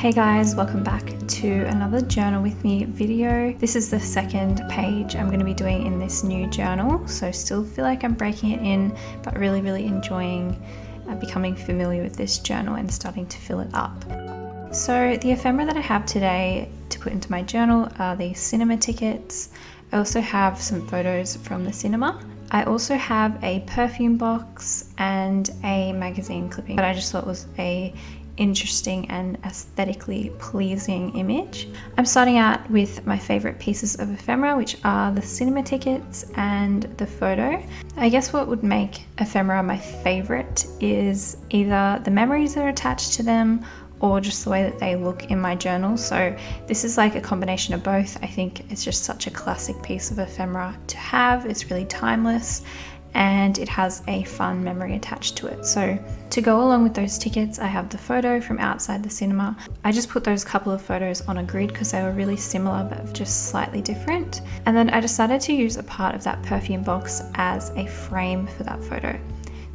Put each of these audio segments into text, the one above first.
Hey guys, welcome back to another journal with me video. This is the second page I'm going to be doing in this new journal, so still feel like I'm breaking it in, but really enjoying becoming familiar with this journal and starting to fill it up. So the ephemera that I have today to put into my journal are the cinema tickets. I also have some photos from the cinema. I also have a perfume box and a magazine clipping that I just thought was a interesting and aesthetically pleasing image. I'm starting out with my favorite pieces of ephemera, which are the cinema tickets and the photo. I guess what would make ephemera my favorite is either the memories that are attached to them or just the way that they look in my journal. So this is like a combination of both. I think it's just such a classic piece of ephemera to have. It's really timeless and it has a fun memory attached to it. So to go along with those tickets, I have the photo from outside the cinema. I just put those couple of photos on a grid because they were really similar but just slightly different. And then I decided to use a part of that perfume box as a frame for that photo.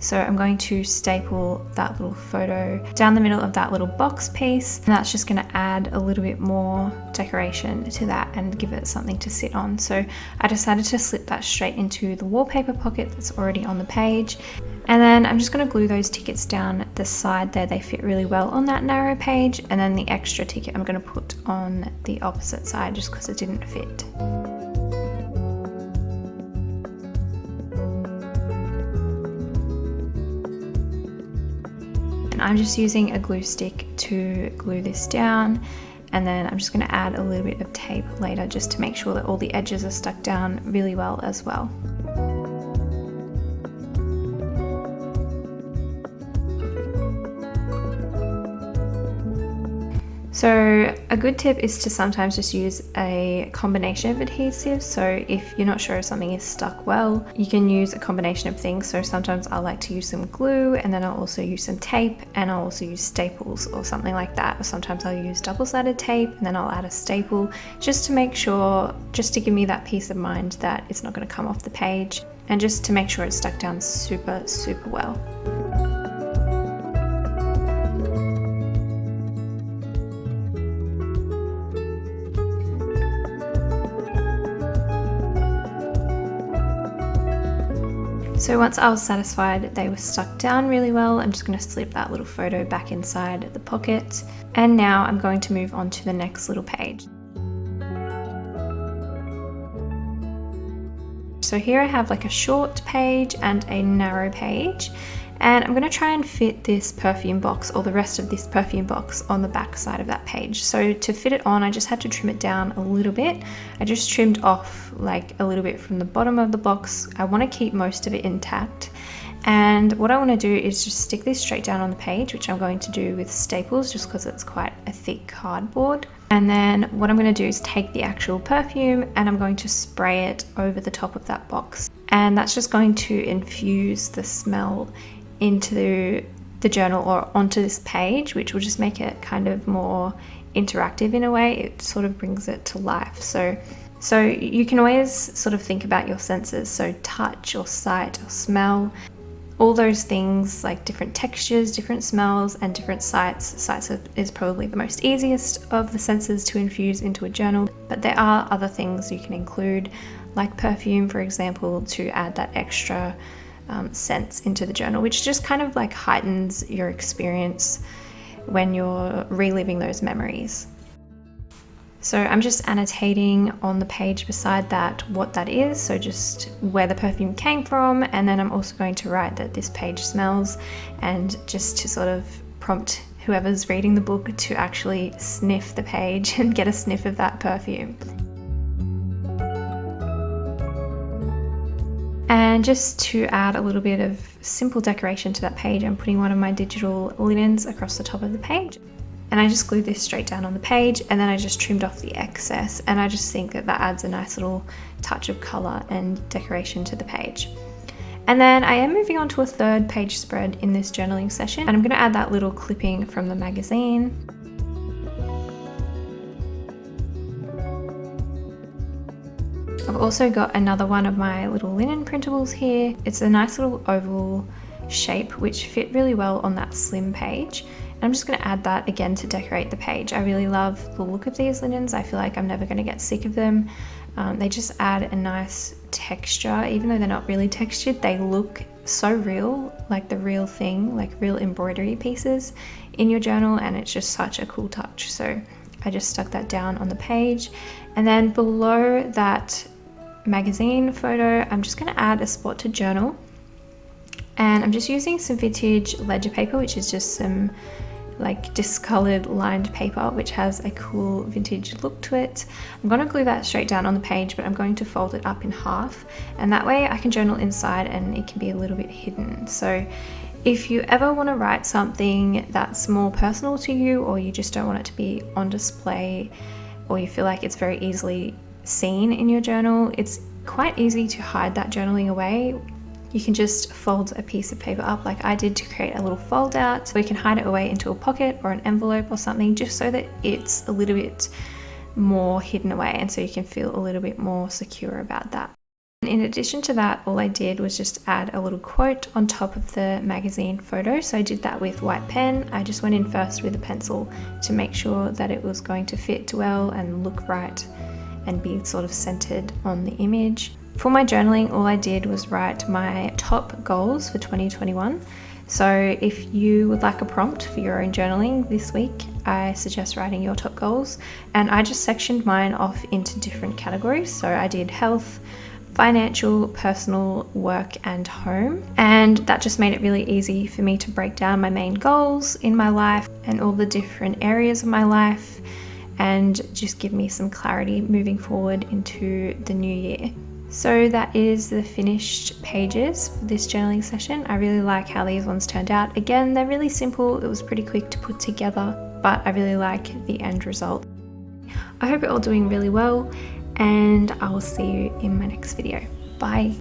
So I'm going to staple that little photo down the middle of that little box piece, and that's just going to add a little bit more decoration to that and give it something to sit on. So I decided to slip that straight into the wallpaper pocket that's already on the page. And then I'm just going to glue those tickets down the side there. They fit really well on that narrow page, and then the extra ticket I'm going to put on the opposite side just because it didn't fit. I'm just using a glue stick to glue this down, and then I'm just going to add a little bit of tape later just to make sure that all the edges are stuck down really well as well. So a good tip is to sometimes just use a combination of adhesives. So if you're not sure if something is stuck well, you can use a combination of things. So sometimes I like to use some glue, and then I'll also use some tape, and I'll also use staples or something like that. Or sometimes I'll use double-sided tape and then I'll add a staple just to make sure, just to give me that peace of mind that it's not going to come off the page, and just to make sure it's stuck down super well. So once I was satisfied they were stuck down really well, I'm just going to slip that little photo back inside the pocket. And now I'm going to move on to the next little page. So here I have like a short page and a narrow page. And I'm going to try and fit this perfume box, or the rest of this perfume box, on the back side of that page. So to fit it on, I just had to trim it down a little bit. I just trimmed off like a little bit from the bottom of the box. I want to keep most of it intact. And what I want to do is just stick this straight down on the page, which I'm going to do with staples just because it's quite a thick cardboard. And then what I'm going to do is take the actual perfume and I'm going to spray it over the top of that box. And that's just going to infuse the smell into the journal or onto this page, which will just make it kind of more interactive in a way. It sort of brings it to life. So you can always sort of think about your senses, so touch or sight or smell, all those things, like different textures, different smells and different sights. Sights is probably the most easiest of the senses to infuse into a journal, but there are other things you can include, like perfume for example, to add that extra sense into the journal, which just kind of like heightens your experience when you're reliving those memories. So I'm just annotating on the page beside that what that is, so just where the perfume came from, and then I'm also going to write that this page smells, and just to sort of prompt whoever's reading the book to actually sniff the page and get a sniff of that perfume. And just to add a little bit of simple decoration to that page, I'm putting one of my digital linens across the top of the page. And I just glued this straight down on the page, and then I just trimmed off the excess, and I just think that that adds a nice little touch of colour and decoration to the page. And then I am moving on to a third page spread in this journaling session, and I'm going to add that little clipping from the magazine. I've also got another one of my little linen printables here. It's a nice little oval shape which fit really well on that slim page, I'm just going to add that again to decorate the page. I really love the look of these linens. I feel like I'm never going to get sick of them. They just add a nice texture. Even though they're not really textured, they look so real, like the real thing, like real embroidery pieces in your journal, and it's just such a cool touch. So I just stuck that down on the page. And then below that magazine photo, I'm just going to add a spot to journal. And I'm just using some vintage ledger paper, which is just some like discolored lined paper, which has a cool vintage look to it. I'm going to glue that straight down on the page, but I'm going to fold it up in half, and that way I can journal inside and it can be a little bit hidden. So if you ever want to write something that's more personal to you, or you just don't want it to be on display, or you feel like it's very easily seen in your journal, it's quite easy to hide that journaling away. You can just fold a piece of paper up like I did to create a little fold out, or you can hide it away into a pocket or an envelope or something, just so that it's a little bit more hidden away, and so you can feel a little bit more secure about that. In addition to that, all I did was just add a little quote on top of the magazine photo. So I did that with white pen. I just went in first with a pencil to make sure that it was going to fit well and look right and be sort of centered on the image. For my journaling, all I did was write my top goals for 2021. So if you would like a prompt for your own journaling this week, I suggest writing your top goals. And I just sectioned mine off into different categories. So I did health, financial, personal, work, and home. And that just made it really easy for me to break down my main goals in my life and all the different areas of my life, and just give me some clarity moving forward into the new year. So that is the finished pages for this journaling session. I really like how these ones turned out. Again, they're really simple. It was pretty quick to put together, but I really like the end result. I hope you're all doing really well, and I will see you in my next video. Bye.